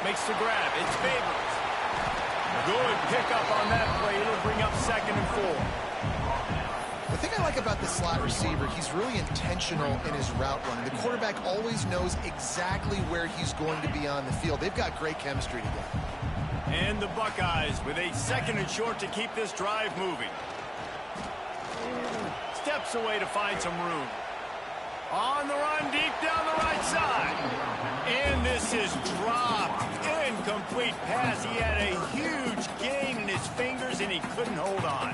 Makes the grab. It's Favors. Good pickup on that play. It'll bring up 2nd and 4. The thing I like about this slot receiver, he's really intentional in his route running. The quarterback always knows exactly where he's going to be on the field. They've got great chemistry together. And the Buckeyes with a 2nd and short to keep this drive moving. Steps away to find some room. On the run, deep down the right side. And this is dropped. Incomplete pass. He had a huge gain in his fingers, and he couldn't hold on.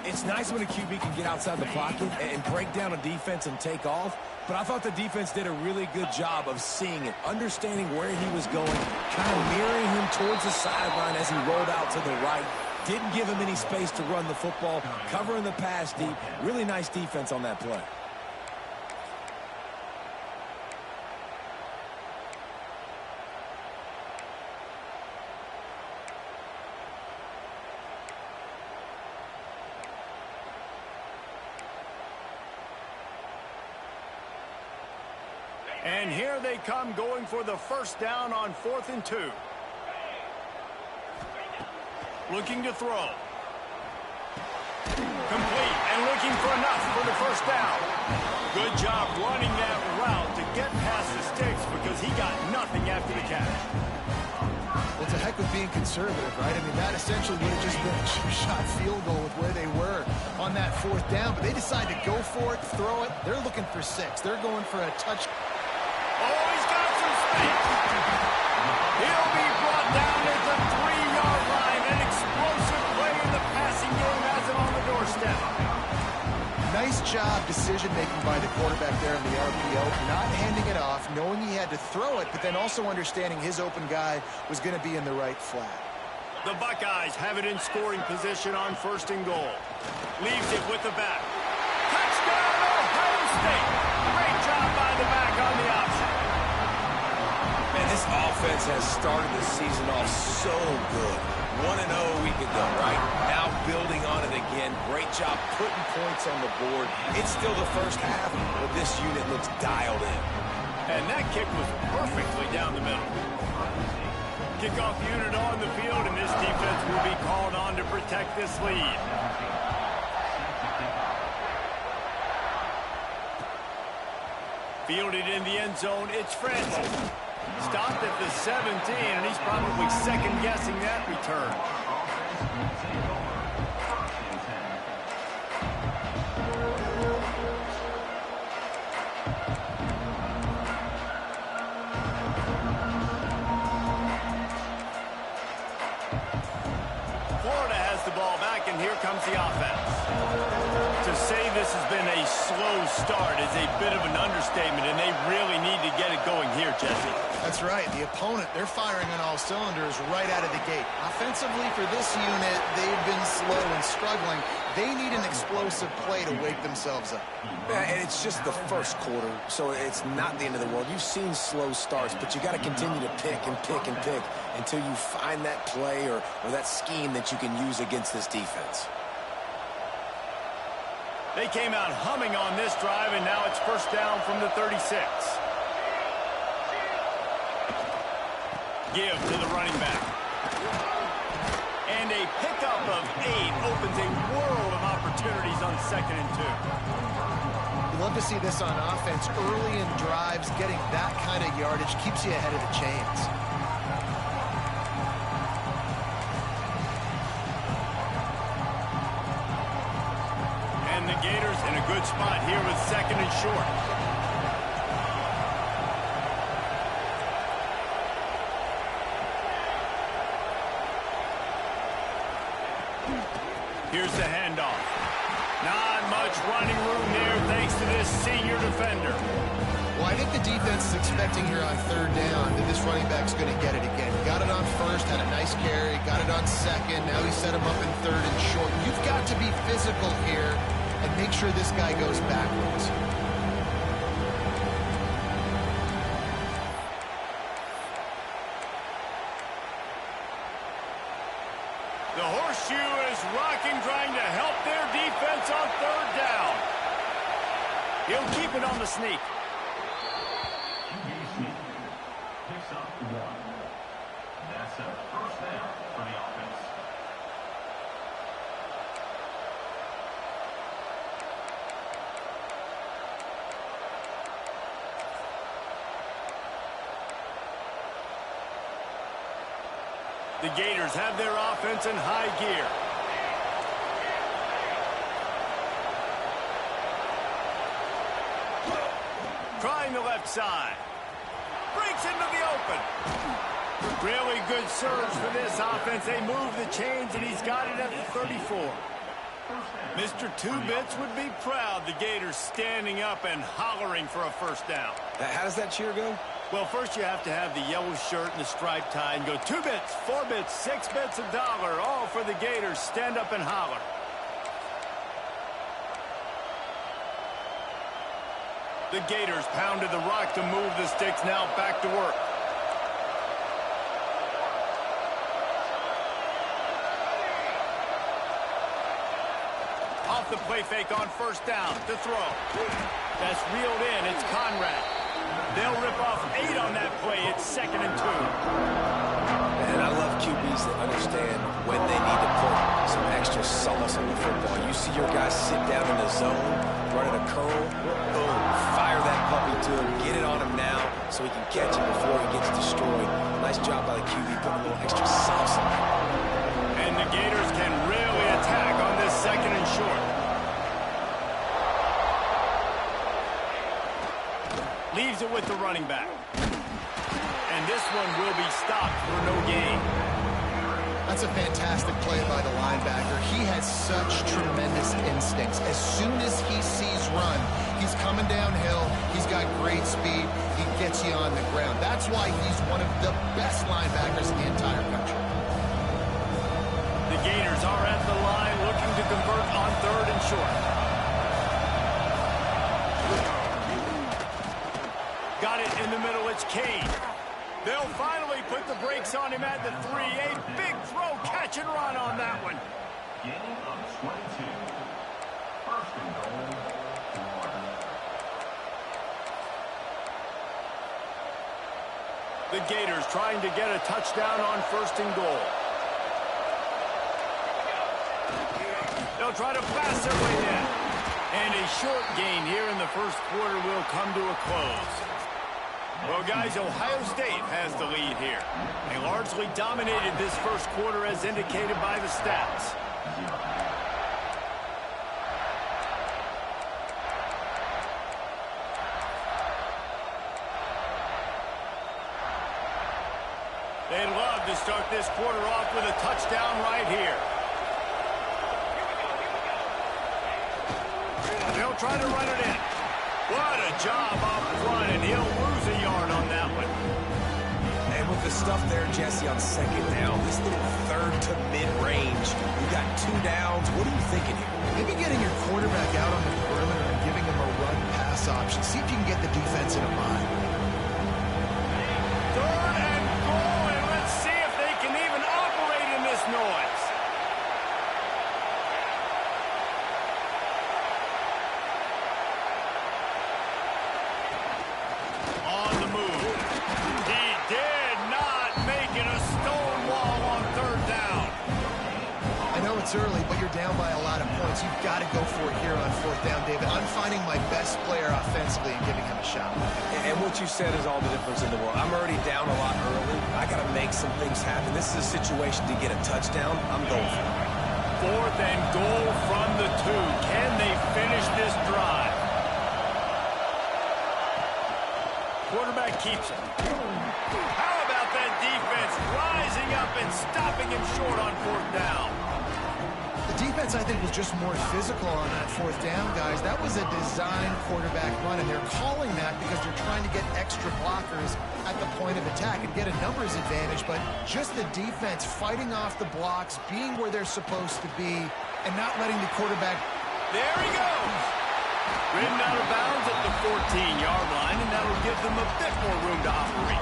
It's nice when a QB can get outside the pocket and break down a defense and take off. But I thought the defense did a really good job of seeing it, understanding where he was going, kind of mirroring him towards the sideline as he rolled out to the right. Didn't give him any space to run the football, covering the pass deep. Really nice defense on that play. And here they come, going for the first down on 4th and 2. Looking to throw. Complete and looking for enough for the first down. Good job running that route to get past the sticks because he got nothing after the catch. Well, to heck with being conservative, right? I mean, that essentially would have just been a two-shot field goal with where they were on that 4th down. But they decided to go for it, throw it. They're looking for 6. They're going for a touch. Oh, he's got some space. He'll be brought down at the 3-yard line. An explosive play in the passing game has him on the doorstep. Nice job decision-making by the quarterback there in the RPO. Not handing it off, knowing he had to throw it, but then also understanding his open guy was going to be in the right flat. The Buckeyes have it in scoring position on 1st and goal. Leaves it with the back. Touchdown, Ohio State. Great job by the back on the option. Man, this offense has started the season off so good. 1-0 a week ago, right? Now building on it again. Great job putting points on the board. It's still the first half, but this unit looks dialed in. And that kick was perfectly down the middle. Kickoff unit on the field, and this defense will be called on to protect this lead. Fielded in the end zone, it's Francis. Stopped at the 17, and he's probably second-guessing that return. Florida has the ball back, and here comes the offense. To say this has been a slow start is a bit of an understatement, and they really need to get it going here, Jesse. That's right. The opponent, they're firing on all cylinders right out of the gate. Offensively, for this unit, they've been slow and struggling. They need an explosive play to wake themselves up. And it's just the first quarter, so it's not the end of the world. You've seen slow starts, but you got to continue to pick and pick and pick until you find that play or that scheme that you can use against this defense. They came out humming on this drive, and now it's first down from the 36. Give to the running back. And a pickup of 8 opens a world of opportunities on 2nd and 2. You love to see this on offense. Early in drives, getting that kind of yardage keeps you ahead of the chains. And the Gators in a good spot here with 2nd and short. Here's the handoff. Not much running room there thanks to this senior defender. Well, I think the defense is expecting here on 3rd down that this running back's going to get it again. Got it on 1st, had a nice carry, got it on 2nd. Now he set him up in 3rd and short. You've got to be physical here and make sure this guy goes backwards. The horseshoe is rocking, trying to help their defense on 3rd down. He'll keep it on the sneak. That's a first down for the offense. The Gators have their offense in high gear. Trying the left side. Breaks into the open. Really good surge for this offense. They move the chains, and he's got it at the 34. Mr. Two-Bits would be proud. The Gators standing up and hollering for a first down. How does that cheer go? Well, first you have to have the yellow shirt and the striped tie and go 2 bits, 4 bits, 6 bits, $1, all for the Gators. Stand up and holler. The Gators pounded the rock to move the sticks. Now back to work. Off the play fake on first down to throw. That's reeled in. It's Conrad. They'll rip off 8 on that play. It's 2nd and 2. And I love QBs that understand when they need to put some extra sauce on the football. You see your guys sit down in the zone, running a curl, boom, fire that puppy to him, get it on him now so he can catch it before he gets destroyed. Nice job by the QB putting a little extra sauce on it. And the Gators can really attack on this 2nd and short. Leaves it with the running back. And this one will be stopped for no gain. That's a fantastic play by the linebacker. He has such tremendous instincts. As soon as he sees run, he's coming downhill. He's got great speed. He gets you on the ground. That's why he's one of the best linebackers in the entire country. The Gators are at the line looking to convert on 3rd and short. Got it in the middle. It's Cade. They'll finally put the brakes on him at the 3. A big throw, catch and run on that one. Gain of 22. First and goal. The Gators trying to get a touchdown on 1st and goal. They'll try to pass their way in. And a short gain here in the first quarter will come to a close. Well, guys, Ohio State has the lead here. They largely dominated this first quarter as indicated by the stats. They'd love to start this quarter off with a touchdown right here. They'll try to run it in. What a job up front, and he'll lose a yard on that one. And with the stuff there, Jesse, on 2nd down, this little 3rd to mid-range, you got 2 downs. What are you thinking here? Maybe getting your quarterback out on the perimeter and giving him a run-pass option. See if you can get the defense in a bind. 3rd and goal, and let's see if they can even operate in this noise. On the move. He did not make it a stone wall on 3rd down. I know it's early, but you're down by a lot of points. You've got to go for it here on 4th down, David. I'm finding my best player offensively and giving him a shot. And what you said is all the difference in the world. I'm already down a lot early. I got to make some things happen. This is a situation to get a touchdown. I'm going for it. 4th and goal from the 2. Can they finish this drive? Quarterback keeps it. How about that defense rising up and stopping him short on 4th down? The defense, I think, was just more physical on that 4th down, guys. That was a design quarterback run, and they're calling that because they're trying to get extra blockers at the point of attack and get a numbers advantage, but just the defense fighting off the blocks, being where they're supposed to be, and not letting the quarterback... There he goes! Ridden out of bounds at the 14-yard line, and that will give them a bit more room to operate.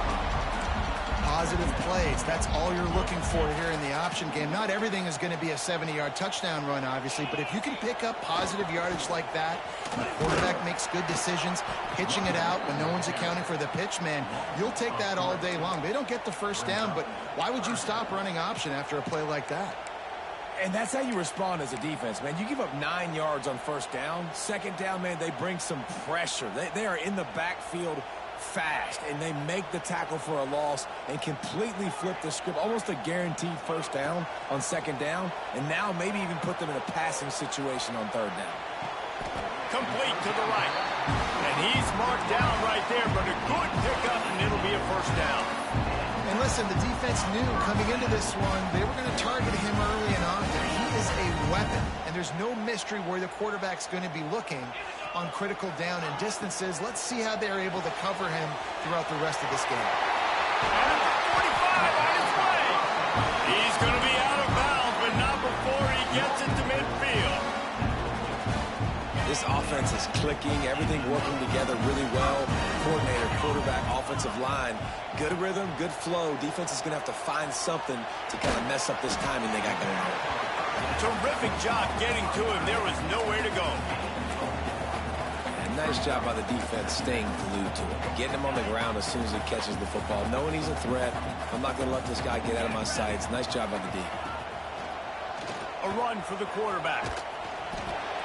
positive plays. That's all you're looking for here in the option game. Not everything is going to be a 70-yard touchdown run, obviously, but if you can pick up positive yardage like that, the quarterback makes good decisions, pitching it out when no one's accounting for the pitch, man, you'll take that all day long. They don't get the first down, but why would you stop running option after a play like that? And that's how you respond as a defense, man. You give up 9 yards on first down. Second down, man, they bring some pressure. They are in the backfield fast, and they make the tackle for a loss and completely flip the script. Almost a guaranteed first down on second down, and now maybe even put them in a passing situation on third down. Complete to the right. And he's marked down right there, but a good pickup, and it'll be a first down. And listen, the defense knew coming into this one, they were going to target him early and often. He is a weapon, and there's no mystery where the quarterback's going to be looking on critical down and distances. Let's see how they're able to cover him throughout the rest of this game. And 45 on his way. He's going to be out of bounds, but not before he gets it to midfield. This offense is clicking, everything working together really well. Coordinator, quarterback, offensive line, good rhythm, good flow. Defense is going to have to find something to kind of mess up this timing they got going on. Terrific job getting to him. There was nowhere to go. And nice job by the defense staying glued to him. Getting him on the ground as soon as he catches the football. Knowing he's a threat, I'm not going to let this guy get out of my sights. Nice job by the D. A run for the quarterback.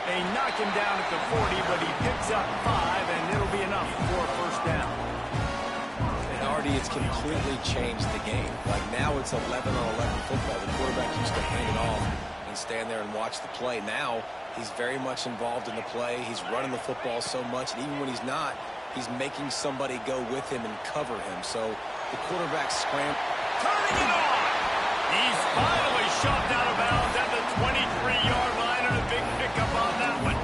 They knock him down at the 40, but he picks up 5, and it'll be enough for a first down. And already it's completely changed the game. Like now it's 11 on 11 football. The quarterback used to hand it off and stand there and watch the play. Now he's very much involved in the play. He's running the football so much, and even when he's not, he's making somebody go with him and cover him. So the quarterback Turning it on! He's finally shoved out of bounds at the 23-yard line, and a big pickup on that one.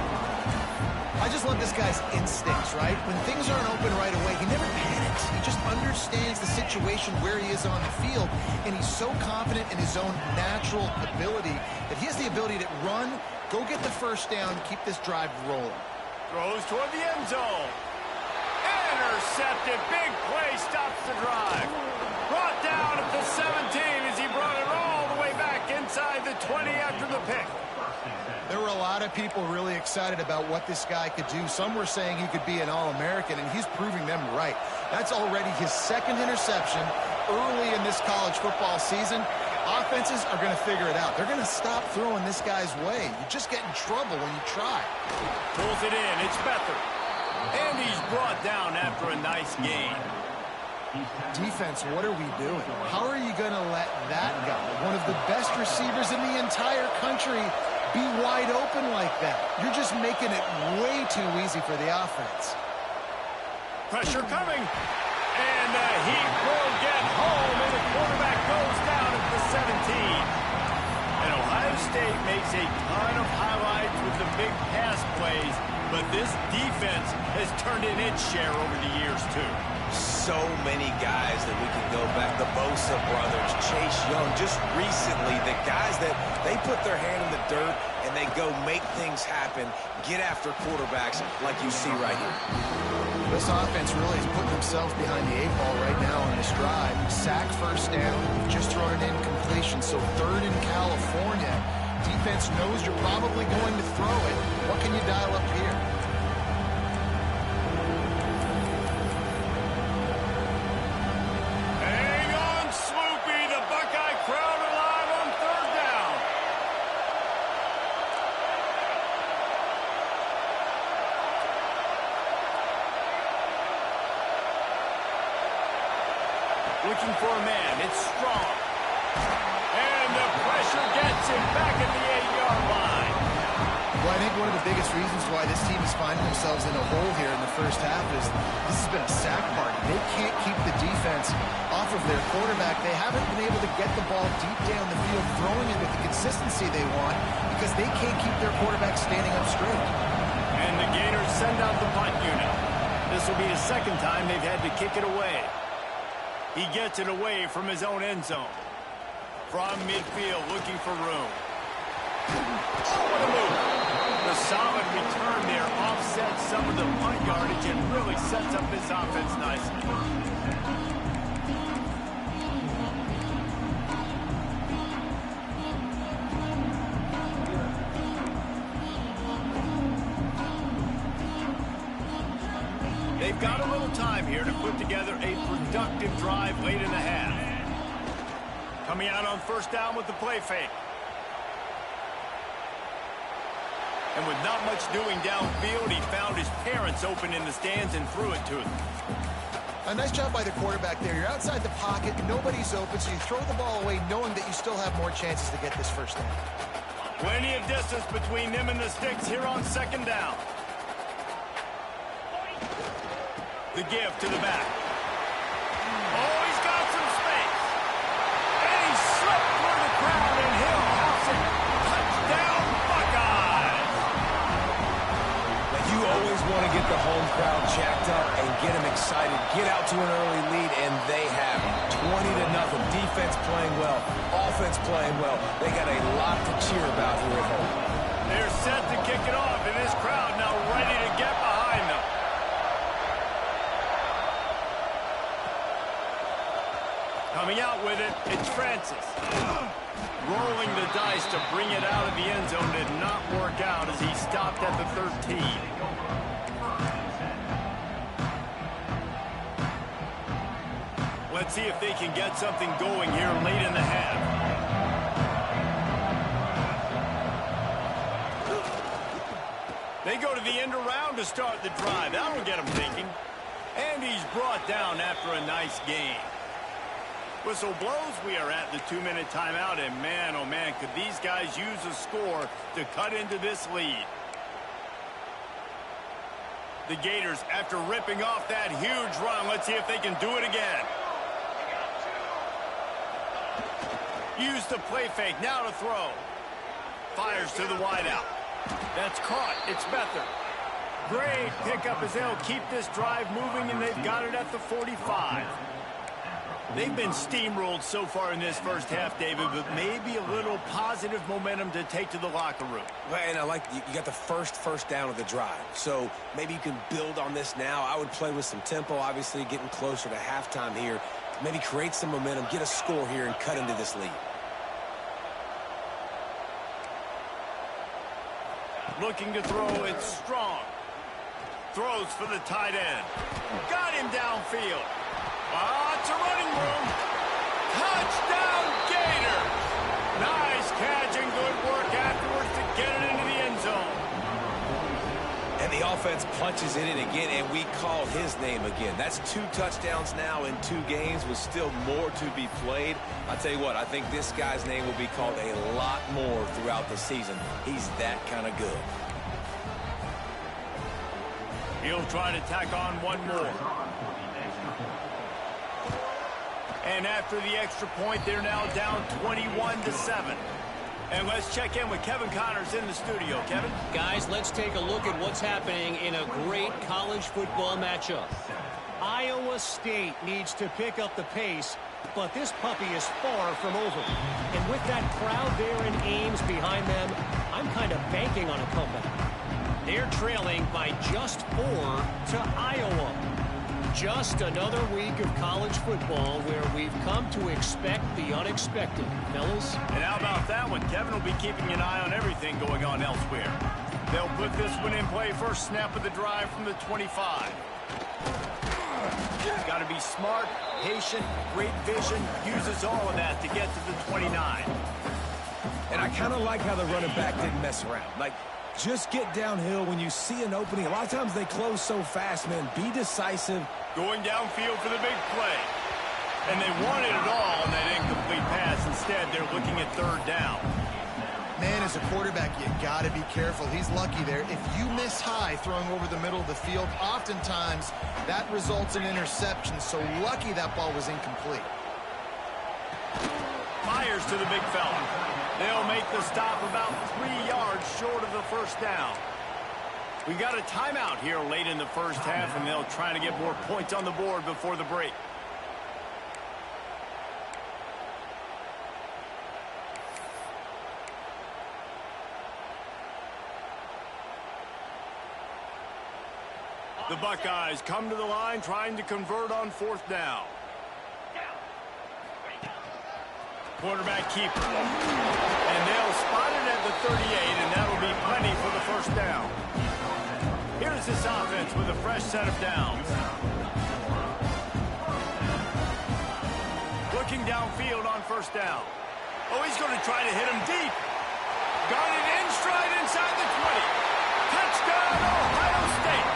I just love this guy's instincts, right? When things aren't open right away, he never panics. He just understands the situation where he is on the field, and he's so confident in his own natural ability that he has the ability to run, go get the first down, keep this drive rolling. Throws toward the end zone. Intercepted. Big play stops the drive. Brought down at the 17 as he brought it all the way back inside the 20 after the pick. There were a lot of people really excited about what this guy could do. Some were saying he could be an All-American, and he's proving them right. That's already his second interception early in this college football season. Offenses are going to figure it out. They're going to stop throwing this guy's way. You just get in trouble when you try. Pulls it in. It's Beathard. And he's brought down after a nice gain. Defense, what are we doing? How are you going to let that guy, one of the best receivers in the entire country, be wide open like that? You're just making it way too easy for the offense. Pressure coming. And he will get home, and the quarterback goes down at the 17. And Ohio State makes a ton of highlights with the big pass plays, but this defense has turned in its share over the years, too. So many guys that we can go back. The Bosa brothers, Chase Young, just recently, the guys that they put their hand in the dirt and they go make things happen, get after quarterbacks like you see right here. This offense really is putting themselves behind the 8 ball right now on this drive. Sack first down, just thrown an incompletion, so third in California. Defense knows you're probably going to throw it. What can you dial up here? Hang on, Swoopy. The Buckeye crowd alive on third down. Looking for a man. It's Strong. And the pressure gets him back at the 8-yard line. Well, I think one of the biggest reasons why this team is finding themselves in a hole here in the first half is this has been a sack party. They can't keep the defense off of their quarterback. They haven't been able to get the ball deep down the field, throwing it with the consistency they want because they can't keep their quarterback standing up straight. And the Gators send out the punt unit. This will be the second time they've had to kick it away. He gets it away from his own end zone. From midfield, looking for room. Oh, what a move. The solid return there offsets some of the punt yardage and really sets up this offense nicely. they've got a little time here to put together a productive drive late in the half. Coming out on first down with the play fake. And with not much doing downfield, he found his parents open in the stands and threw it to them. A nice job by the quarterback there. You're outside the pocket, nobody's open, so you throw the ball away knowing that you still have more chances to get this first down. Plenty of distance between them and the sticks here on second down. The give to the back. Oh, he's got some space. And he slipped through the crowd, and he'll house it. Touchdown, Buckeyes. Now, you always want to get the home crowd jacked up and get them excited. Get out to an early lead, and they have it. 20-0. Defense playing well. Offense playing well. They got a lot to cheer about here at home. They're set to kick it off, and this crowd now ready to get behind them. Coming out with it, it's Francis. Rolling the dice to bring it out of the end zone did not work out as he stopped at the 13. Let's see if they can get something going here late in the half. They go to the end around to start the drive. That'll get them thinking. And he's brought down after a nice game. Whistle blows, we are at the 2-minute timeout, and man, oh man, could these guys use a score to cut into this lead. The Gators, after ripping off that huge run, let's see if they can do it again. Use the play fake, now to throw. Fires to the wideout. That's caught, it's Beathard. Great pickup as they'll keep this drive moving, and they've got it at the 45. They've been steamrolled so far in this first half, David, but maybe a little positive momentum to take to the locker room. And I like you got the first down of the drive, so maybe you can build on this now. I would play with some tempo, obviously getting closer to halftime here. Maybe create some momentum, get a score here, and cut into this lead. Looking to throw, it's Strong. Throws for the tight end. Got him downfield. It's a running room. Touchdown, Gators. Nice catch and good work afterwards to get it into the end zone. And the offense punches it in again, and we call his name again. That's 2 touchdowns now in 2 games with still more to be played. I'll tell you what, I think this guy's name will be called a lot more throughout the season. He's that kind of good. He'll try to tack on one more. And after the extra point, they're now down 21-7. And let's check in with Kevin Connors in the studio. Kevin? Guys, let's take a look at what's happening in a great college football matchup. Iowa State needs to pick up the pace, but this puppy is far from over. And with that crowd there in Ames behind them, I'm kind of banking on a comeback. They're trailing by just 4 to Iowa. Just another week of college football where we've come to expect the unexpected, fellas. And how about that one? Kevin will be keeping an eye on everything going on elsewhere. They'll put this one in play first snap of the drive from the 25. Got to be smart, patient, great vision, uses all of that to get to the 29. And I kind of like how the running back didn't mess around. Like, just get downhill when you see an opening. A lot of times they close so fast, man. Be decisive. Going downfield for the big play. And they wanted it all on that incomplete pass. Instead, they're looking at 3rd down. Man, as a quarterback, you got to be careful. He's lucky there. If you miss high throwing over the middle of the field, oftentimes that results in interception. So lucky that ball was incomplete. Fires to the big fella. They'll make the stop about 3 yards short of the first down. We got a timeout here late in the first half, and they'll try to get more points on the board before the break. The Buckeyes come to the line trying to convert on 4th down. Quarterback keeper. And they'll spot it at the 38, and that'll be plenty for the first down. Here's Here's this offense with a fresh set of downs. Looking downfield on first down. Oh, he's going to try to hit him deep. Got it in stride inside the 20. Touchdown, Ohio State.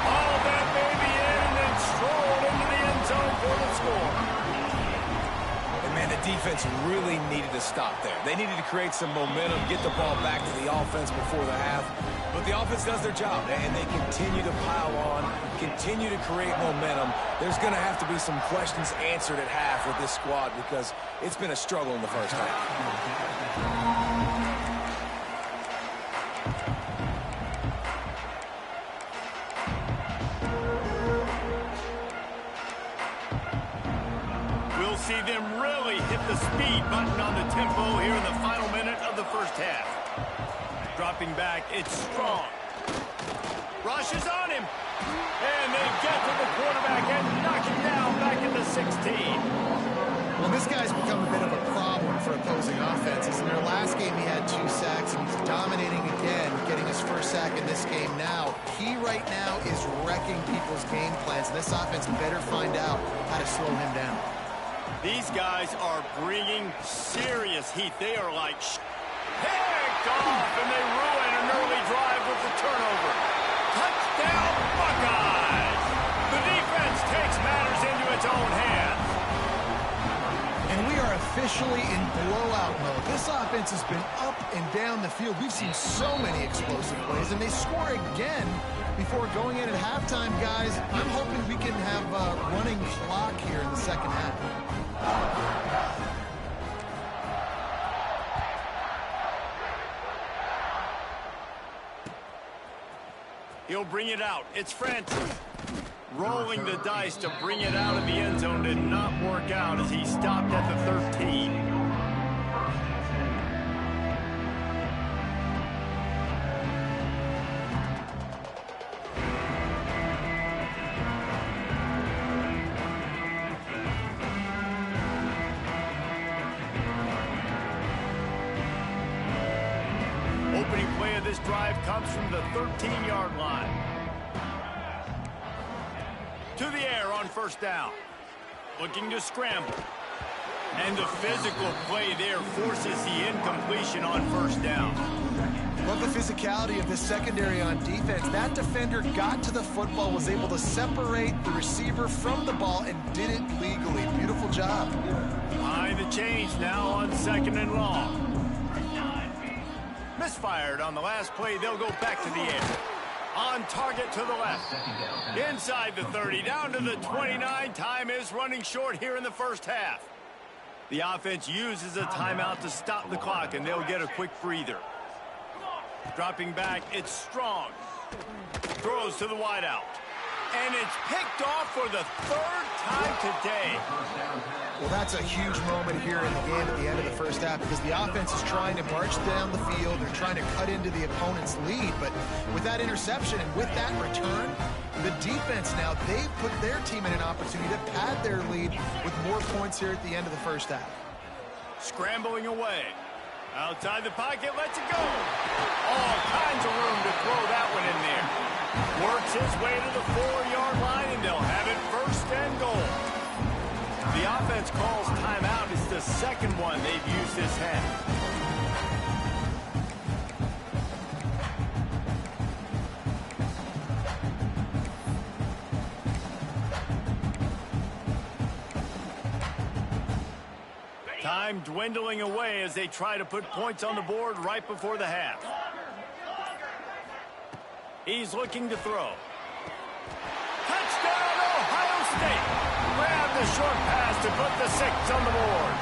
All that baby in and then strolled into the end zone for the score. And man, the defense really needed to stop there. They needed to create some momentum, get the ball back to the offense before the half. But the offense does their job, and they continue to pile on, continue to create momentum. There's going to have to be some questions answered at half with this squad because it's been a struggle in the first half. We'll see them really hit the speed button on the tempo here in the final minute of the first half. Dropping back, it's Strong. Rushes on him. And they get to the quarterback and knock him down back at the 16. Well, this guy's become a bit of a problem for opposing offenses. In their last game, he had 2 sacks, and he's dominating again, getting his first sack in this game now. He right now is wrecking people's game plans, and this offense better find out how to slow him down. These guys are bringing serious heat. They are like picked off, and they ruin an early drive with the turnover. Touchdown, Buckeyes! The defense takes matters into its own hands. And we are officially in blowout mode. This offense has been up and down the field. We've seen so many explosive plays, and they score again before going in at halftime, guys. I'm hoping we can have a running clock here in the second half. He'll bring it out. It's Francis. Rolling the dice to bring it out of the end zone did not work out as he stopped at the 13. Opening play of this drive comes from the 13-yard line. To the air on first down. Looking to scramble. And the physical play there forces the incompletion on first down. Love the physicality of this secondary on defense. That defender got to the football, was able to separate the receiver from the ball, and did it legally. Beautiful job. Behind the chains now on second and long. Misfired on the last play. They'll go back to the air. On target to the left. Inside the 30, down to the 29. Time is running short here in the first half. The offense uses a timeout to stop the clock, and they'll get a quick breather. Dropping back, it's Strong. Throws to the wideout. And it's picked off for the 3rd time today. Well, that's a huge moment here in the game at the end of the first half because the offense is trying to march down the field. They're trying to cut into the opponent's lead. But with that interception and with that return, the defense now, they've put their team in an opportunity to pad their lead with more points here at the end of the first half. Scrambling away. Outside the pocket, lets it go. All kinds of room to throw that one in there. Works his way to the 4-yard line, and they'll have it 1st and goal. The offense calls timeout. It's the second one they've used this half. Time dwindling away as they try to put points on the board right before the half. He's looking to throw. Touchdown, Ohio State! Grab the short pass to put the 6 on the board.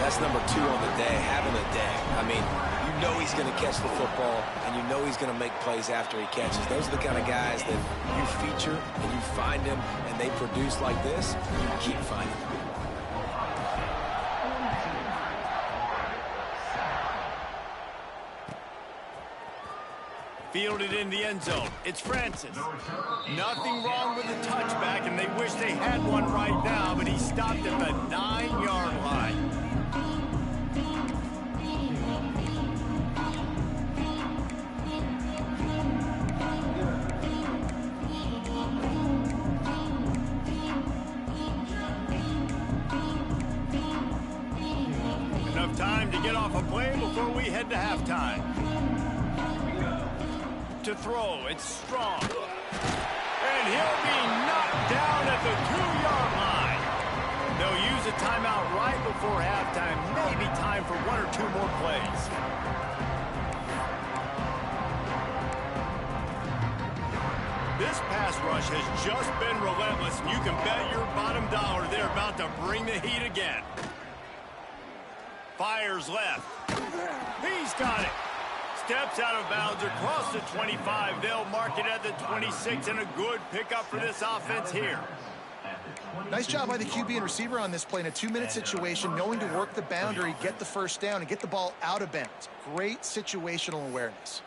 That's number 2 on the day, having a day. I mean, you know he's going to catch the football, and you know he's going to make plays after he catches. Those are the kind of guys that you feature, and you find them, and they produce like this, you keep finding them. Fielded in the end zone. It's Francis. Nothing wrong with the touchback, and they wish they had one right now, but he stopped at the 9-yard line. enough time to get off a play before we head to halftime. To throw, it's Strong. And he'll be knocked down at the 2-yard line. They'll use a timeout right before halftime. Maybe time for 1 or 2 more plays. This pass rush has just been relentless, and you can bet your bottom dollar they're about to bring the heat again. Fires left. He's got it. Steps out of bounds across the 25. They'll mark it at the 26, and a good pickup for this offense here. Nice job by the QB and receiver on this play in a 2-minute situation, knowing to work the boundary, get the first down, and get the ball out of bounds. Great situational awareness.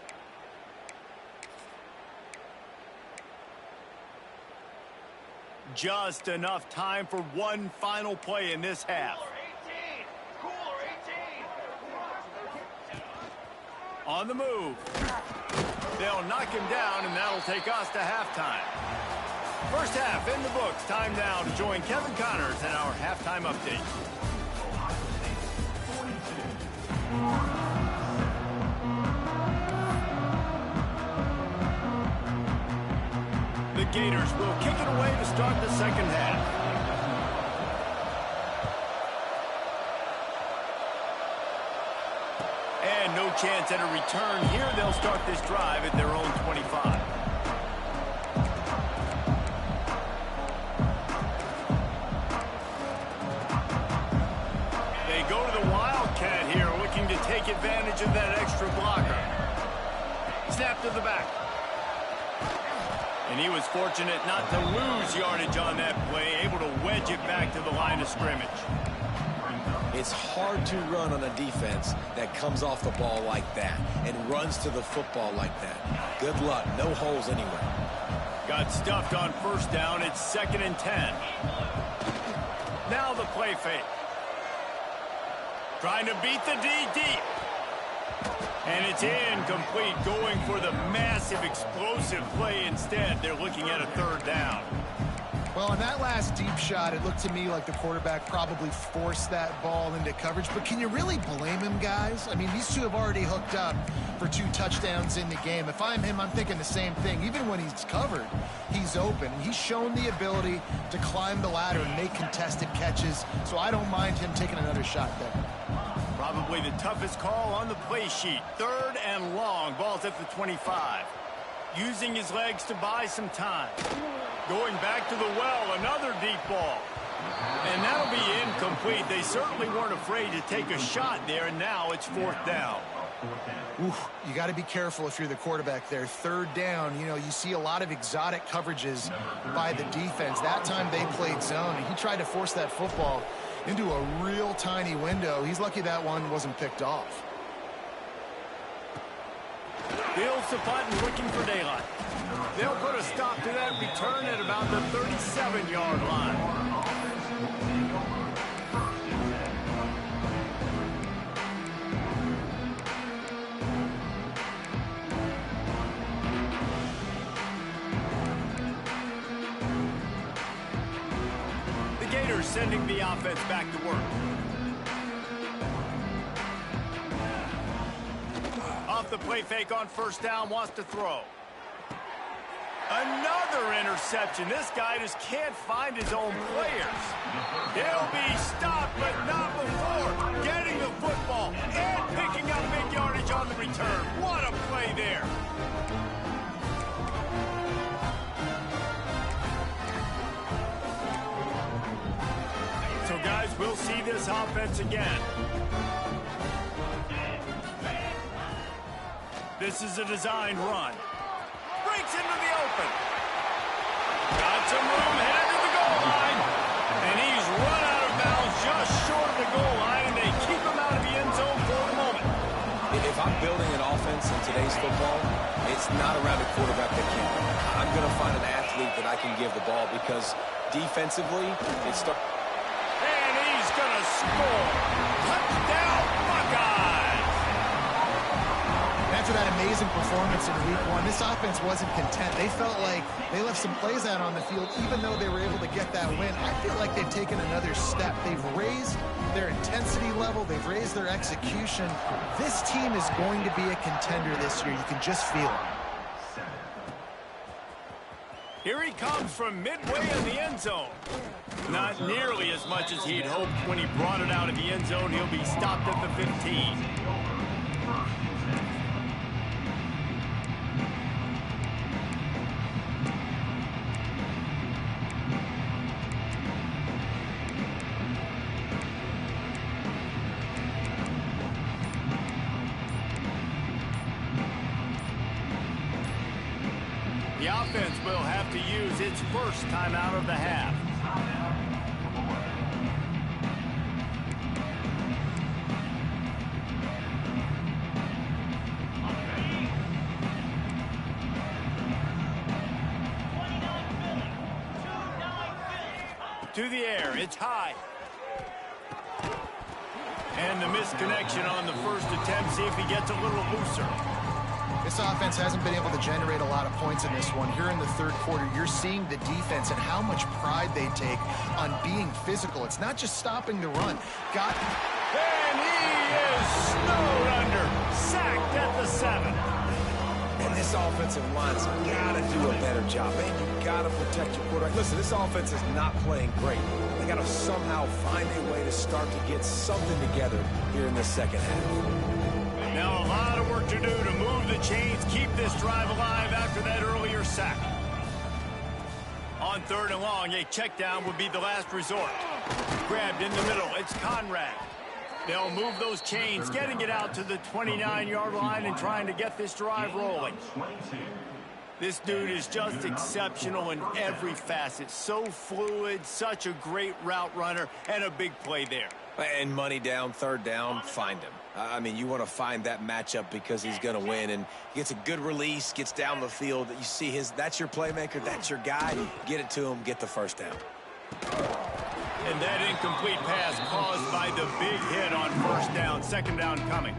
Just enough time for one final play in this half. On the move. They'll knock him down, and that'll take us to halftime. First half in the books. Time now to join Kevin Connors in our halftime update. The Gators will kick it away to start the second half. And no chance at a return here. They'll start this drive at their own 25. They go to the Wildcat here, looking to take advantage of that extra blocker. Snap to the back. And he was fortunate not to lose yardage on that play, able to wedge it back to the line of scrimmage. It's hard to run on a defense that comes off the ball like that and runs to the football like that. Good luck. No holes anywhere. Got stuffed on first down. It's 2nd and 10. Now the play fake. Trying to beat the D deep. And it's incomplete, going for the massive explosive play instead. They're looking at a 3rd down. Well, on that last deep shot, it looked to me like the quarterback probably forced that ball into coverage. But can you really blame him, guys? I mean, these two have already hooked up for 2 touchdowns in the game. If I'm him, I'm thinking the same thing. Even when he's covered, he's open. He's shown the ability to climb the ladder and make contested catches. So I don't mind him taking another shot there. Probably the toughest call on the play sheet. 3rd and long. Ball's at the 25. Using his legs to buy some time. Going back to the well, another deep ball. And that'll be incomplete. They certainly weren't afraid to take a shot there, and now it's 4th down. Oof, you got to be careful if you're the quarterback there. 3rd down, you know, you see a lot of exotic coverages by the defense. That time they played zone, and he tried to force that football into a real tiny window. He's lucky that one wasn't picked off. Fields the button, looking for daylight. They'll put a stop to that return at about the 37-yard line. The Gators sending the offense back to work. Off the play fake on first down, wants to throw. Another interception. This guy just can't find his own players. He'll be stopped, but not before getting the football and picking up big yardage on the return. What a play there. So, guys, we'll see this offense again. This is a designed run. Breaks into the open. Got some room, headed to the goal line. And he's run out of bounds just short of the goal line, and they keep him out of the end zone for the moment. If I'm building an offense in today's football, it's not around a quarterback that can. I'm going to find an athlete that I can give the ball because defensively, it's starts. And he's going to score. Touchdown, Buckeye. After that amazing performance in week 1, this offense wasn't content. They felt like they left some plays out on the field, even though they were able to get that win. I feel like they've taken another step. They've raised their intensity level. They've raised their execution. This team is going to be a contender this year. You can just feel it. Here he comes from midway in the end zone. Not nearly as much as he'd hoped when he brought it out of the end zone. He'll be stopped at the 15. The offense will have to use its first time out of the half. To the air, it's high. And the misconnection on the first attempt. See if he gets a little looser. This offense hasn't been able to generate a lot of points in this one. Here in the third quarter, you're seeing the defense and how much pride they take on being physical. It's not just stopping the run. And he is snowed under. Sacked at the 7. And this offensive line's got to do a better job. Man, you got to protect your quarterback. Listen, this offense is not playing great. They got to somehow find a way to start to get something together here in the second half. Now a lot of work to do to move the chains, keep this drive alive after that earlier sack. On 3rd and long, a check down would be the last resort. Grabbed in the middle, it's Conrad. They'll move those chains, getting it out to the 29-yard line and trying to get this drive rolling. This dude is just exceptional in every facet. So fluid, such a great route runner, and a big play there. And money down, 3rd down, find him. I mean, you want to find that matchup because he's going to win. And he gets a good release, gets down the field. You see that's your playmaker, that's your guy. Get it to him, get the 1st down. And that incomplete pass caused by the big hit on 1st down. 2nd down coming.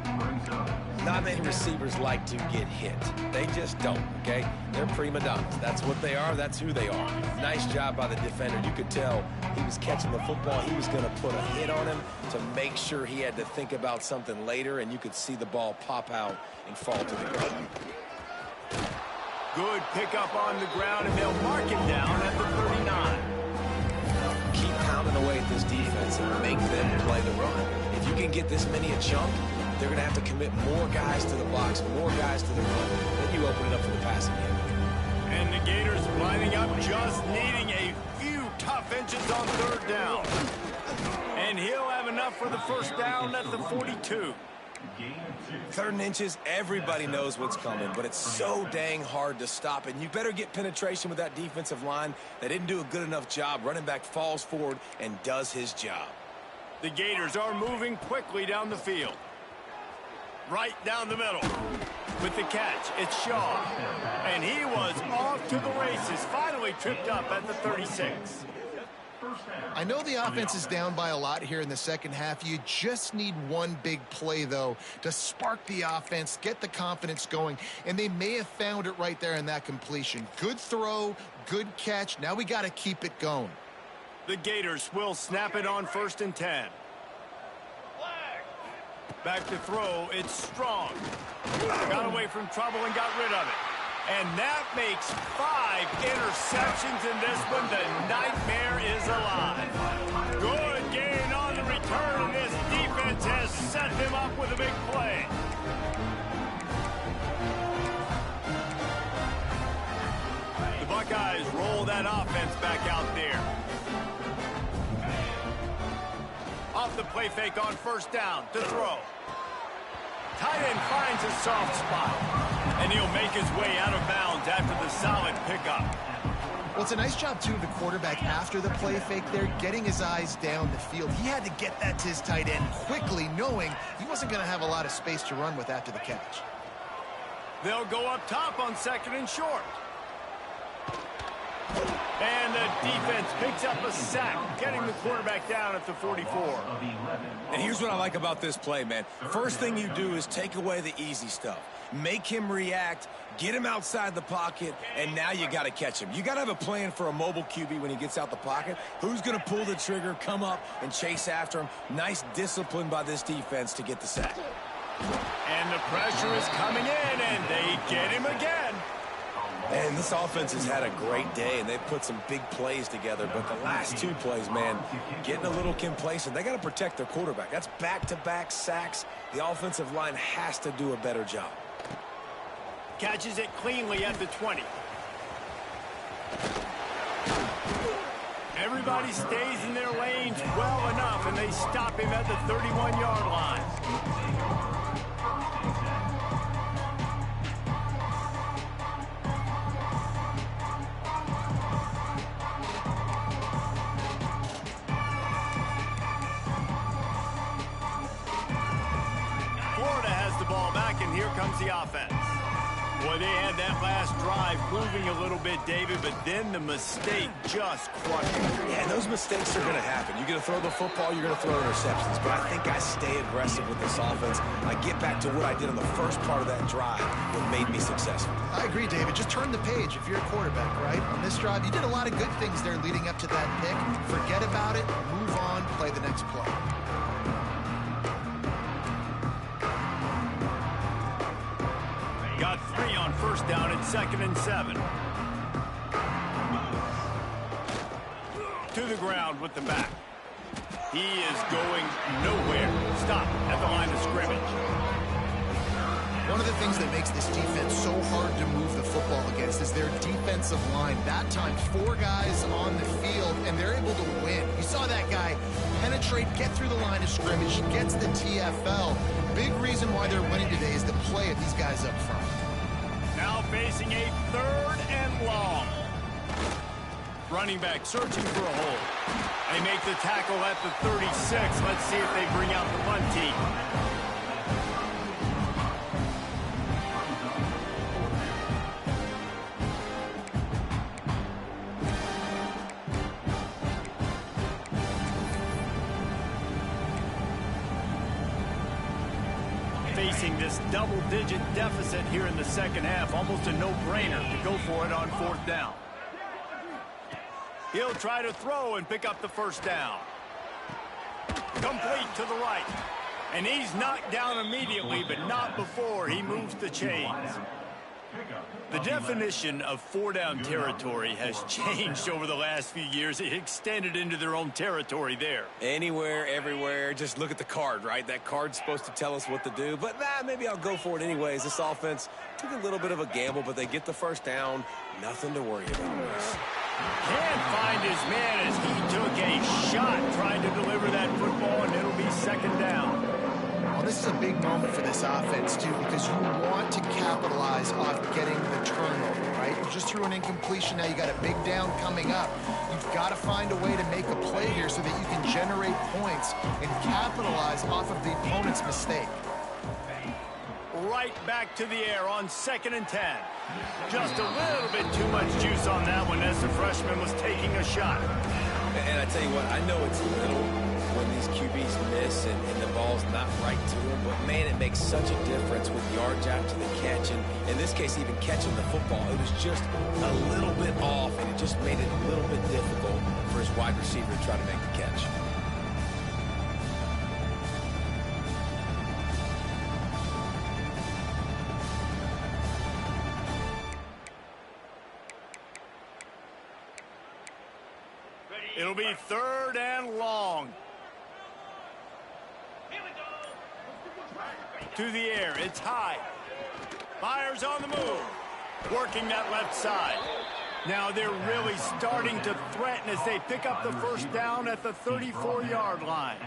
Not many receivers like to get hit. They just don't, okay? They're prima donnas. That's what they are. That's who they are. Nice job by the defender. You could tell he was catching the football. He was going to put a hit on him to make sure he had to think about something later, and you could see the ball pop out and fall to the ground. Good pickup on the ground, and they'll mark it down at the 39. Keep pounding away at this defense and make them play the run. If you can get this many a chunk, they're going to have to commit more guys to the box, more guys to the run. Then you open it up for the passing game. And the Gators lining up, just needing a few tough inches on 3rd down. And he'll have enough for the 1st down at the 42. 3rd and inches, everybody knows what's coming, but it's so dang hard to stop. And you better get penetration with that defensive line. They didn't do a good enough job. Running back falls forward and does his job. The Gators are moving quickly down the field. Right down the middle. With the catch, it's Shaw. And he was off to the races. Finally tripped up at the 36. I know the offense is down by a lot here in the second half. You just need one big play, though, to spark the offense, get the confidence going, and they may have found it right there in that completion. Good throw, good catch. Now we got to keep it going. The Gators will snap it on 1st and 10. Back to throw, it's Strong. Got away from trouble and got rid of it. And that makes 5 interceptions in this one. The nightmare is alive. Good gain on the return. This defense has set them up with a big play. The Buckeyes roll that offense back out there. Off the play fake on 1st down to throw. Tight end finds a soft spot. And he'll make his way out of bounds after the solid pickup. Well, it's a nice job, too, of the quarterback after the play fake there, getting his eyes down the field. He had to get that to his tight end quickly, knowing he wasn't going to have a lot of space to run with after the catch. They'll go up top on 2nd and short. And the defense picks up a sack, getting the quarterback down at the 44. And here's what I like about this play, man. First thing you do is take away the easy stuff. Make him react, get him outside the pocket, and now you got to catch him. You got to have a plan for a mobile QB when he gets out the pocket. Who's going to pull the trigger, come up, and chase after him? Nice discipline by this defense to get the sack. And the pressure is coming in, and they get him again. Man, this offense has had a great day, and they've put some big plays together. But the last two plays, man, getting a little complacent. They got to protect their quarterback. That's back-to-back sacks. The offensive line has to do a better job. Catches it cleanly at the 20. Everybody stays in their lanes well enough, and they stop him at the 31-yard line. And here comes the offense. Boy, they had that last drive moving a little bit, David, but then the mistake just crushed them. Yeah, those mistakes are going to happen. You're going to throw the football, you're going to throw interceptions. But I think I stay aggressive with this offense. I get back to what I did on the first part of that drive that made me successful. I agree, David. Just turn the page if you're a quarterback, right? On this drive, you did a lot of good things there leading up to that pick. Forget about it, move on, play the next play. Got 3 on first down at 2nd and 7. To the ground with the back. He is going nowhere. Stop at the line of scrimmage. One of the things that makes this defense so hard to move the football against is their defensive line. That time, 4 guys on the field, and they're able to win. You saw that guy penetrate, get through the line of scrimmage, gets the TFL. Big reason why they're winning today is the play of these guys up front. Now facing a 3rd and long. Running back searching for a hole. They make the tackle at the 36. Let's see if they bring out the punt team. Facing this double-digit deficit here in the second half, almost a no-brainer to go for it on 4th down. He'll try to throw and pick up the first down. Complete to the right. And he's knocked down immediately, but not before he moves the chains. The definition of 4-down territory has changed over the last few years. It extended into their own territory there. Anywhere, everywhere, just look at the card, right? That card's supposed to tell us what to do, but maybe I'll go for it anyways. This offense took a little bit of a gamble, but they get the first down. Nothing to worry about. Can't find his man as he took a shot trying to deliver that football, and it'll be 2nd down. Well, this is a big moment for this offense, too, because you want to capitalize off getting the turnover, right? You just threw an incompletion. Now you got a big down coming up. You've got to find a way to make a play here so that you can generate points and capitalize off of the opponent's mistake. Right back to the air on 2nd and 10. Just a little bit too much juice on that one as the freshman was taking a shot. And I tell you what, I know it's little when these QBs miss and the ball's not right to them, but man, it makes such a difference with yards after the catch. And in this case, even catching the football, it was just a little bit off, and it just made it a little bit difficult for his wide receiver to try to make the catch. It'll be 3rd and long. To the air, it's high. Fires on the move. Working that left side. Now they're really starting to threaten as they pick up the first down at the 34-yard line.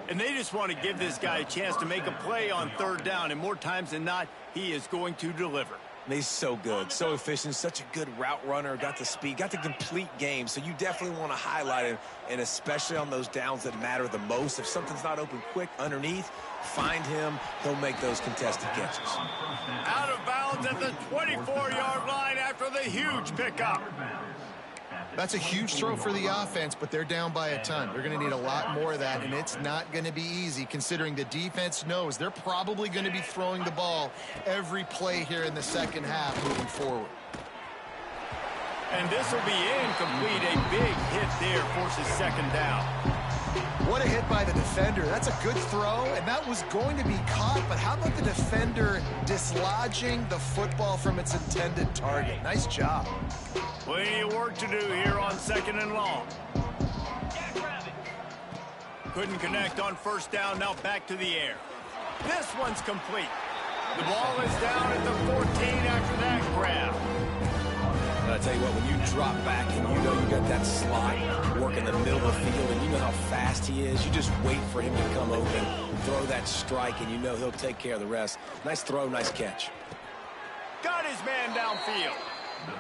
And they just want to give this guy a chance to make a play on 3rd down, and more times than not, he is going to deliver. He's so good, so efficient, such a good route runner, got the speed, got the complete game. So you definitely want to highlight him, and especially on those downs that matter the most. If something's not open quick underneath, find him. He'll make those contested catches. Out of bounds at the 24-yard line after the huge pickup. That's a huge throw for the offense, but they're down by a ton. They're going to need a lot more of that, and it's not going to be easy considering the defense knows they're probably going to be throwing the ball every play here in the second half moving forward. And this will be incomplete. A big hit there forces second down. What a hit by the defender. That's a good throw, and that was going to be caught, but how about the defender dislodging the football from its intended target? Nice job. Plenty of work to do here on 2nd and long. Couldn't connect on first down. Now back to the air. This one's complete. The ball is down at the 14 after that grab. I tell you what, when you drop back and you know you got that slot work in the middle of the field and you know how fast he is, you just wait for him to come open, throw that strike, and you know he'll take care of the rest. Nice throw, nice catch. Got his man downfield.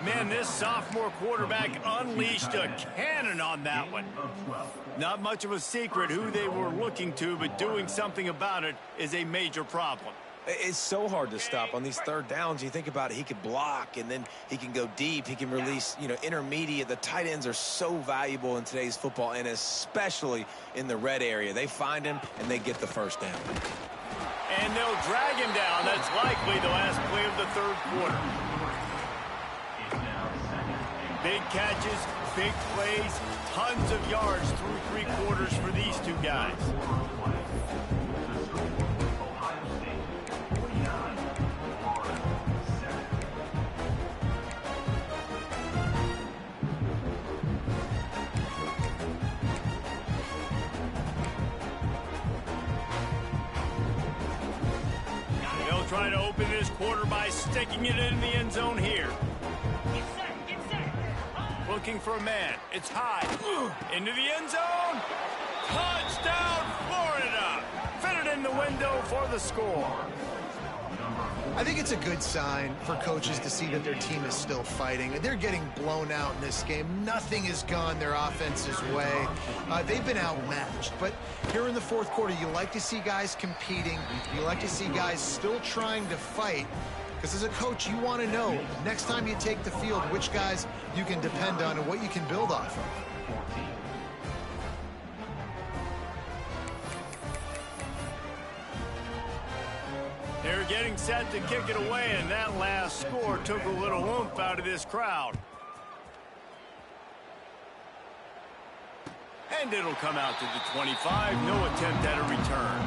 Man, this sophomore quarterback unleashed a cannon on that one. Not much of a secret who they were looking to, but doing something about it is a major problem. It's so hard to stop on these third downs. You think about it, he could block, and then he can go deep. He can release, intermediate. The tight ends are so valuable in today's football, and especially in the red area. They find him, and they get the first down. And they'll drag him down. That's likely the last play of the third quarter. Big catches, big plays, tons of yards through three quarters for these two guys. They'll try to open this quarter by sticking it in the end zone here. Looking for a man. It's high. Into the end zone. Touchdown, Florida. Fitted in the window for the score. I think it's a good sign for coaches to see that their team is still fighting. They're getting blown out in this game. Nothing has gone their offense's way. They've been outmatched. But here in the fourth quarter, you like to see guys competing. You like to see guys still trying to fight. Because as a coach, you want to know, next time you take the field, which guys you can depend on and what you can build off of. They're getting set to kick it away, and that last score took a little oomph out of this crowd. And it'll come out to the 25. No attempt at a return.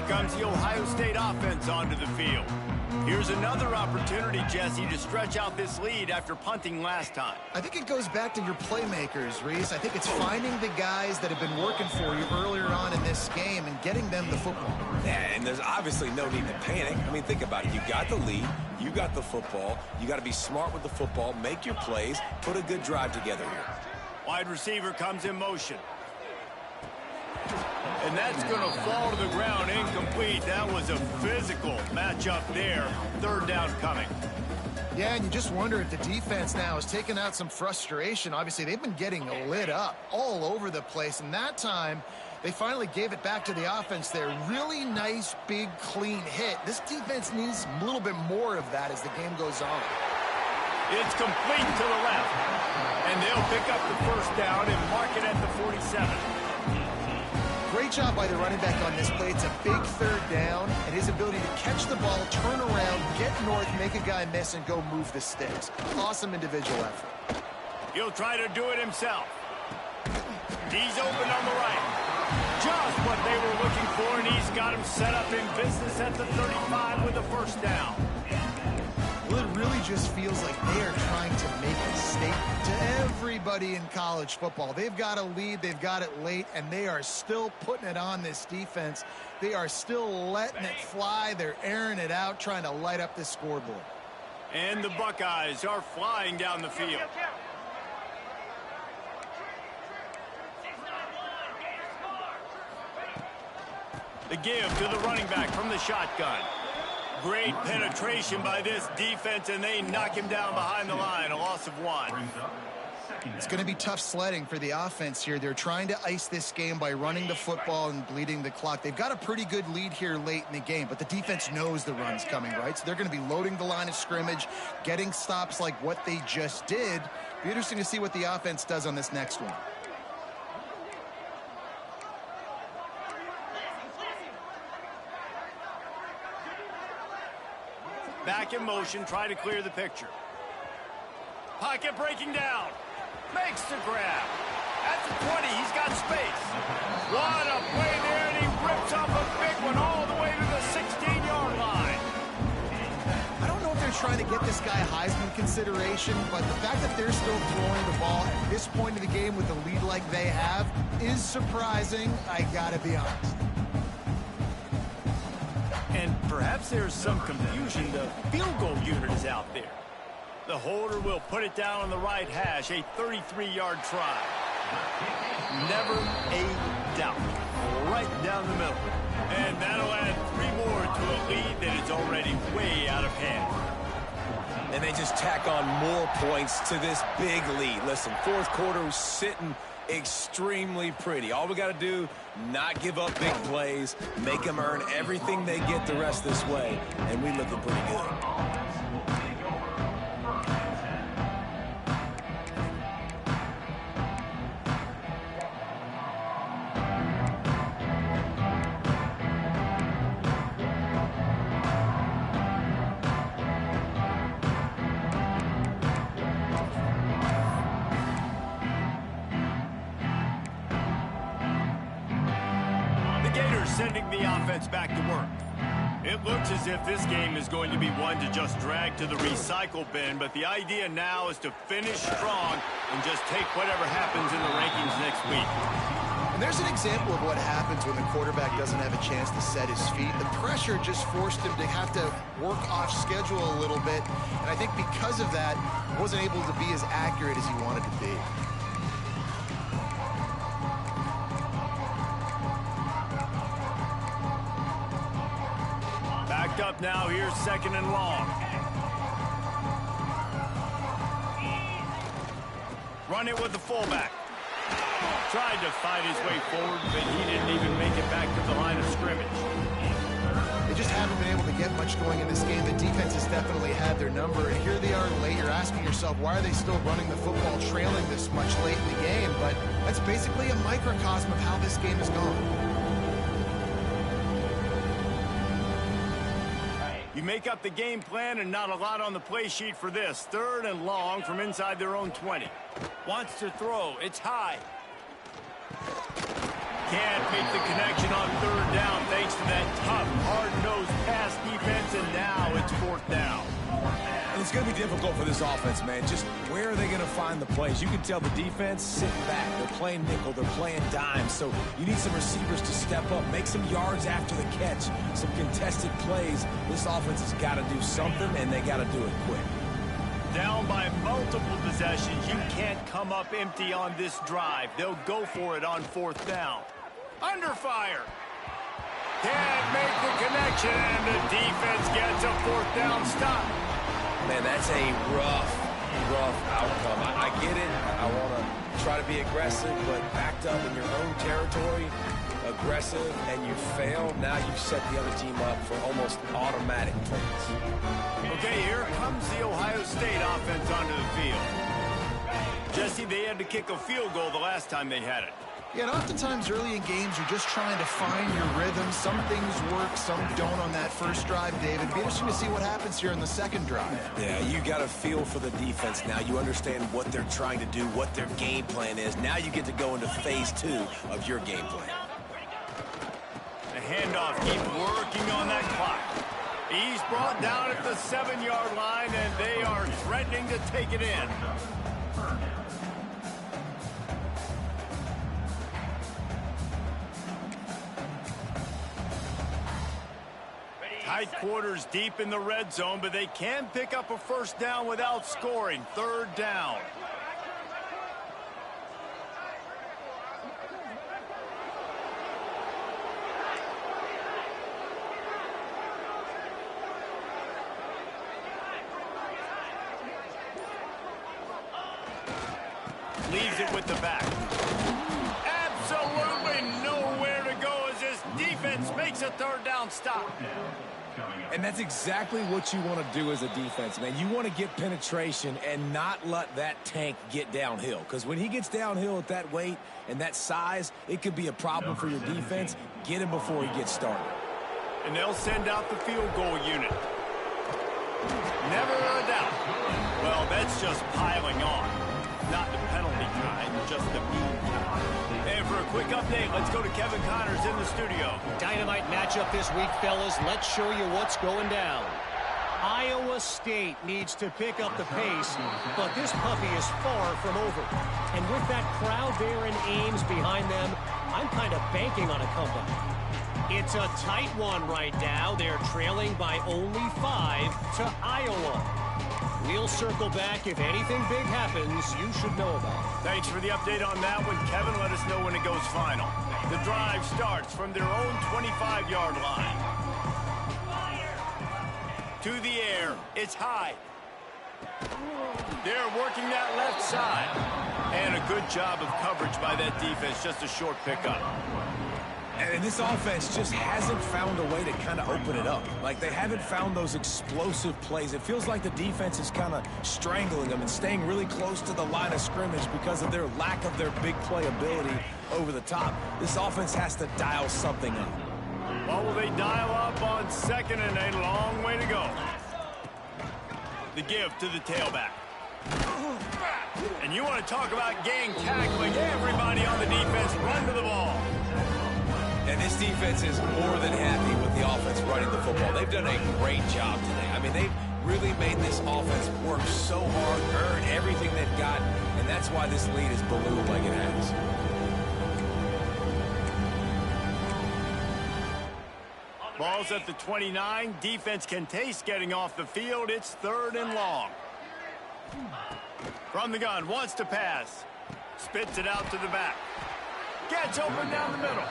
Comes the Ohio State offense onto the field. Here's another opportunity, Jesse, to stretch out this lead after punting last time. I think it goes back to your playmakers, Reese. I think it's finding the guys that have been working for you earlier on in this game and getting them the football. Yeah, and there's obviously no need to panic. I mean, think about it. You got the lead. You got the football. You got to be smart with the football. Make your plays. Put a good drive together here. Wide receiver comes in motion. And that's going to fall to the ground, incomplete. That was a physical matchup there. Third down coming. Yeah, and you just wonder if the defense now is taking out some frustration. Obviously, they've been getting lit up all over the place. And that time, they finally gave it back to the offense there. Really nice, big, clean hit. This defense needs a little bit more of that as the game goes on. It's complete to the left. And they'll pick up the first down and mark it at the 47. Great job by the running back on this play. It's a big third down, and his ability to catch the ball, turn around, get north, make a guy miss, and go move the sticks. Awesome individual effort. He'll try to do it himself. He's open on the right. Just what they were looking for, and he's got him set up in business at the 35 with the first down. Well, it really just feels like they are trying to make a statement to everybody in college football. They've got a lead, they've got it late, and they are still putting it on this defense. They are still letting it fly. They're airing it out, trying to light up this scoreboard. And the Buckeyes are flying down the field. The give to the running back from the shotgun. Great penetration by this defense, and they knock him down behind the line. A loss of 1. It's going to be tough sledding for the offense here. They're trying to ice this game by running the football and bleeding the clock. They've got a pretty good lead here late in the game, but the defense knows the run's coming, right? So they're going to be loading the line of scrimmage, getting stops like what they just did. Be interesting to see what the offense does on this next one. Back in motion, try to clear the picture. Pocket breaking down. Makes the grab. At the 20, he's got space. What a play there, and he rips off a big one all the way to the 16-yard line. I don't know if they're trying to get this guy Heisman consideration, but the fact that they're still throwing the ball at this point of the game with the lead like they have is surprising, I gotta be honest. And perhaps there's some confusion. The field goal unit is out there. The holder will put it down on the right hash, a 33-yard try. Never a doubt. Right down the middle. And that'll add 3 more to a lead that is already way out of hand. And they just tack on more points to this big lead. Listen, fourth quarter was sitting extremely pretty. All we got to do, not give up big plays, make them earn everything they get the rest this way, and we looking pretty good. Sending the offense back to work. It looks as if this game is going to be one to just drag to the recycle bin, but the idea now is to finish strong and just take whatever happens in the rankings next week. And there's an example of what happens when the quarterback doesn't have a chance to set his feet. The pressure just forced him to have to work off schedule a little bit, and I think because of that, wasn't able to be as accurate as he wanted to be. Up now, here's 2nd and long. Run it with the fullback. Tried to fight his way forward, but he didn't even make it back to the line of scrimmage. They just haven't been able to get much going in this game. The defense has definitely had their number, and here they are late. You're asking yourself, why are they still running the football trailing this much late in the game? But that's basically a microcosm of how this game has gone. You make up the game plan and not a lot on the play sheet for this. 3rd and long from inside their own 20. Wants to throw. It's high. Can't make the connection on 3rd down thanks to that tough, hard-nosed pass defense, and now it's 4th down. And it's going to be difficult for this offense, man. Just where are they going to find the plays? You can tell the defense sitting back. They're playing nickel. They're playing dime. So you need some receivers to step up, make some yards after the catch, some contested plays. This offense has got to do something, and they got to do it quick. Down by multiple possessions. You can't come up empty on this drive. They'll go for it on 4th down. Under fire. Can't make the connection, and the defense gets a 4th down stop. Man, that's a rough outcome. I get it. I want to try to be aggressive, but backed up in your own territory, aggressive, and you fail, now you set the other team up for almost automatic points. Okay, here comes the Ohio State offense onto the field. Jesse, they had to kick a field goal the last time they had it. Yeah, and oftentimes early in games, you're just trying to find your rhythm. Some things work, some don't on that first drive, David. It'd be interesting to see what happens here in the second drive. Yeah, you got a feel for the defense now. You understand what they're trying to do, what their game plan is. Now you get to go into phase 2 of your game plan. The handoff keeps working on that clock. He's brought down at the 7-yard line, and they are threatening to take it in. Tight quarters deep in the red zone, but they can pick up a 1st down without scoring. 3rd down. with the back. Absolutely nowhere to go as this defense makes a third down stop. And that's exactly what you want to do as a defense, man. You want to get penetration and not let that tank get downhill. Because when he gets downhill at that weight and that size, it could be a problem for your defense. Get him before he gets started. And they'll send out the field goal unit. Never a doubt. Well, that's just piling on. Not the penalty kind, just the mean kind. And for a quick update, let's go to Kevin Connors in the studio. Dynamite matchup this week, fellas. Let's show you what's going down. Iowa State needs to pick up the pace, but this puppy is far from over. And with that crowd there in Ames behind them, I'm kind of banking on a comeback. It's a tight one right now. They're trailing by only 5 to Iowa. We'll circle back if anything big happens you should know about. Thanks for the update on that one, Kevin. Let us know when it goes final. The drive starts from their own 25-yard line. To the air. It's high. They're working that left side. And a good job of coverage by that defense. Just a short pickup. And this offense just hasn't found a way to kind of open it up. Like, they haven't found those explosive plays. It feels like the defense is kind of strangling them and staying really close to the line of scrimmage because of their lack of their big play ability over the top. This offense has to dial something up. What will they dial up on second and a long way to go? The give to the tailback. And you want to talk about gang tackling. Everybody on the defense run to the ball. And this defense is more than happy with the offense running the football. They've done a great job today. I mean, they've really made this offense work so hard, earn everything they've got, and that's why this lead is ballooned like it has. Ball's at the 29. Defense can taste getting off the field. It's 3rd and long. From the gun, wants to pass. Spits it out to the back. Gets open down the middle.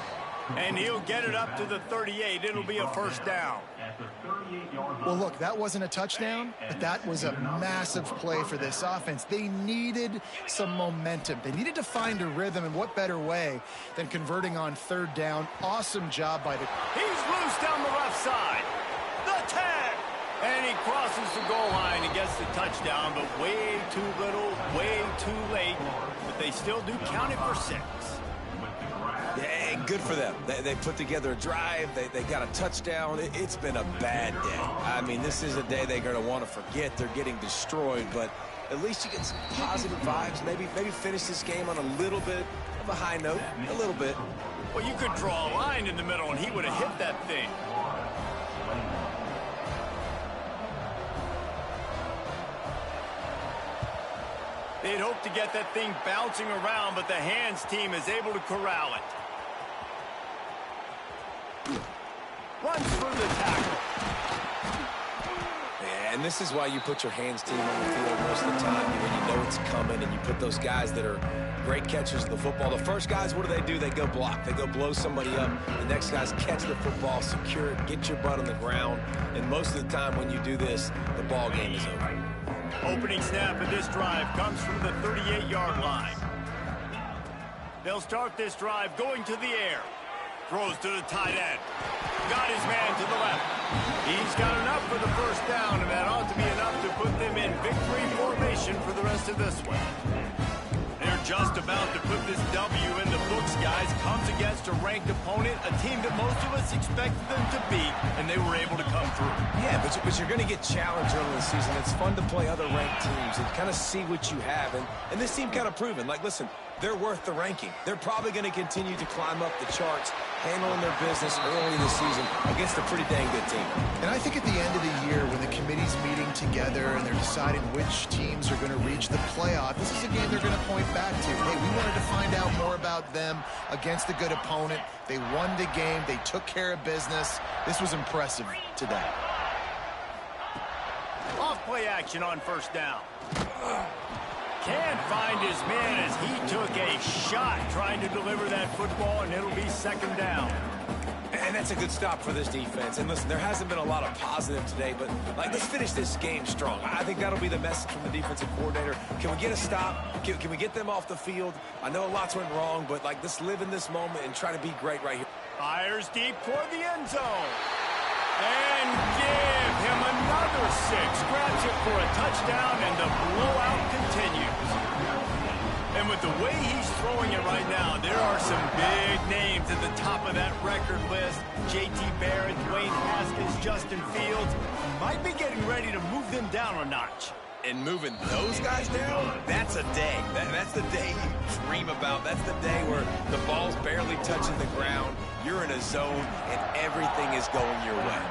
And he'll get it up to the 38. It'll be a first down. Well, look, that wasn't a touchdown, but that was a massive play for this offense. They needed some momentum. They needed to find a rhythm, and what better way than converting on 3rd down. Awesome job by the... He's loose down the left side. The tag. And he crosses the goal line and gets the touchdown, but way too little, way too late. But they still do count it for 6. Yeah, good for them. They put together a drive. They got a touchdown. It's been a bad day. I mean, this is a day they're going to want to forget. They're getting destroyed, but at least you get some positive vibes. Maybe finish this game on a little bit of a high note, a little bit. Well, you could draw a line in the middle, and he would have hit that thing. They'd hoped to get that thing bouncing around, but the hands team is able to corral it. Runs through the tackle. Yeah, and this is why you put your hands team on the field most of the time when you know it's coming, and you put those guys that are great catchers of the football. The first guys, what do? They go block. They go blow somebody up. The next guys catch the football, secure it, get your butt on the ground. And most of the time when you do this, the ball game is over. Opening snap of this drive comes from the 38-yard line. They'll start this drive going to the air. Throws to the tight end. Got his man to the left. He's got enough for the first down, and that ought to be enough to put them in victory formation for the rest of this one. They're just about to put this W in the books, guys. Comes against a ranked opponent, a team that most of us expected them to beat, and they were able to come through. Yeah, but you're going to get challenged early in the season. It's fun to play other ranked teams and kind of see what you have. And this team kind of proven, like, listen, they're worth the ranking. They're probably going to continue to climb up the charts, handling their business early in the season against a pretty dang good team. And I think at the end of the year, when the committee's meeting together and they're deciding which teams are going to reach the playoff, this is a game they're going to point back to. Hey, we wanted to find out more about them against a good opponent. They won the game. They took care of business. This was impressive today. Off play action on first down. Can't find his man as he took a shot trying to deliver that football, and it'll be second down. And That's a good stop for this defense. And listen, there hasn't been a lot of positive today, but let's finish this game strong. I think that'll be the message from the defensive coordinator. Can we get a stop? Can we get them off the field? I know lots went wrong, but let's live in this moment and try to be great right here. Fires deep toward the end zone. And give him another 6. Grabs it for a touchdown, and the blowout continues. And with the way he's throwing it right now, there are some big names at the top of that record list. J.T. Barrett, Dwayne Haskins, Justin Fields. Might be getting ready to move them down a notch. And moving those guys down, that's a day. That's the day you dream about. That's the day where the ball's barely touching the ground. You're in a zone, and everything is going your way.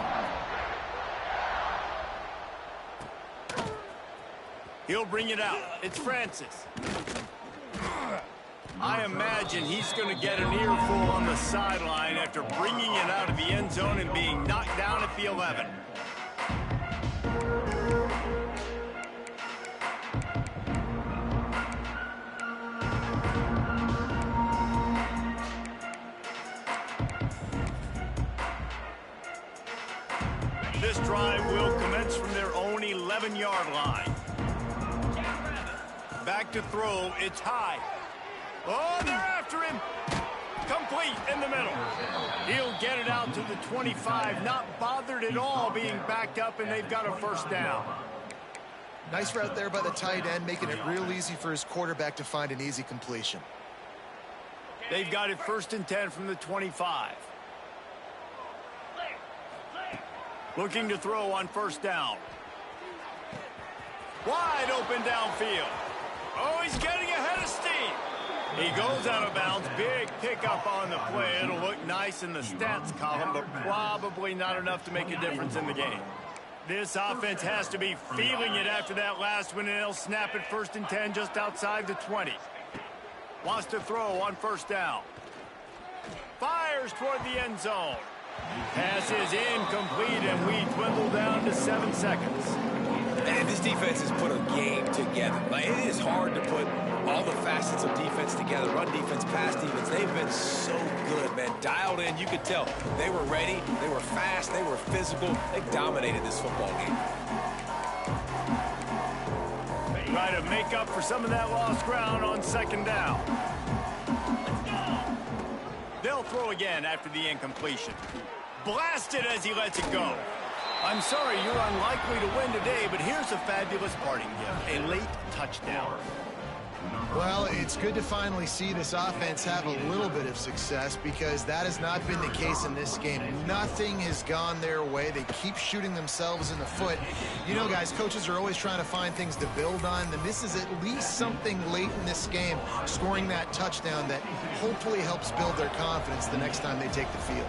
He'll bring it out. It's Francis. I imagine he's going to get an earful on the sideline after bringing it out of the end zone and being knocked down at the 11. This drive will commence from their own 11-yard line. Back to throw. It's high. Oh, they're after him. Complete in the middle. He'll get it out to the 25. Not bothered at all being backed up, and they've got a first down. Nice route there by the tight end, making it real easy for his quarterback to find an easy completion. They've got it 1st and 10 from the 25. Looking to throw on 1st down. Wide open downfield. Oh, he's getting ahead of steam. He goes out of bounds. Big pickup on the play. It'll look nice in the stats column, but probably not enough to make a difference in the game. This offense has to be feeling it after that last one, and they'll snap it 1st and 10 just outside the 20. Wants to throw on 1st down. Fires toward the end zone. Pass is incomplete, and we dwindle down to 7 seconds. And this defense has put a game together. It is hard to put all the facets of defense together. Run defense, pass defense. They've been so good, man. Dialed in. You could tell they were ready. They were fast. They were physical. They dominated this football game. Try to make up for some of that lost ground on 2nd down. They'll throw again after the incompletion. Blasted as he lets it go. I'm sorry you're unlikely to win today, but here's a fabulous parting gift. A late touchdown. Well, it's good to finally see this offense have a little bit of success because that has not been the case in this game. Nothing has gone their way. They keep shooting themselves in the foot. You know, guys, coaches are always trying to find things to build on, and this is at least something late in this game, scoring that touchdown that hopefully helps build their confidence the next time they take the field.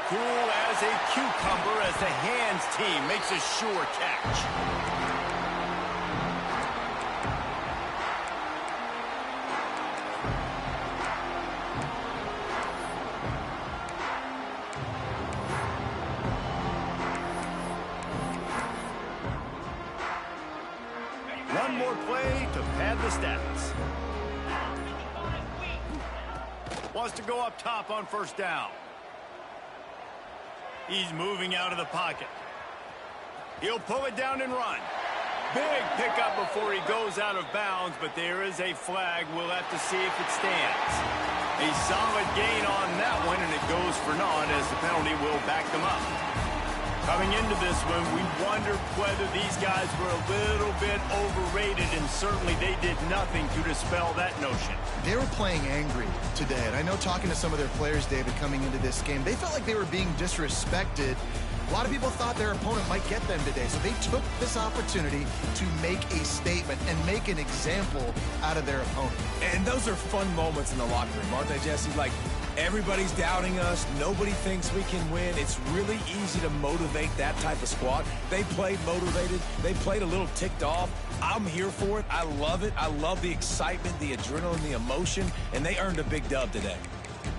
Cool as a cucumber as the hands team makes a sure catch. One more play to pad the stats. Wants to go up top on 1st down. He's moving out of the pocket. He'll pull it down and run. Big pickup before he goes out of bounds, but there is a flag. We'll have to see if it stands. A solid gain on that one, and it goes for naught as the penalty will back them up. Coming into this one, we wondered whether these guys were a little bit overrated, and certainly they did nothing to dispel that notion. They were playing angry today, and I know talking to some of their players, David, coming into this game, they felt like they were being disrespected. A lot of people thought their opponent might get them today, so they took this opportunity to make a statement and make an example out of their opponent. And those are fun moments in the locker room, aren't they, Jesse? Like, everybody's doubting us. Nobody thinks we can win. It's really easy to motivate that type of squad. They played motivated. They played a little ticked off. I'm here for it. I love it. I love the excitement, the adrenaline, the emotion, and they earned a big dub today.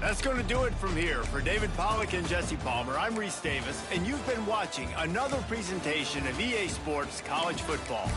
That's going to do it from here. For David Pollack and Jesse Palmer, I'm Reese Davis, and you've been watching another presentation of EA Sports College Football.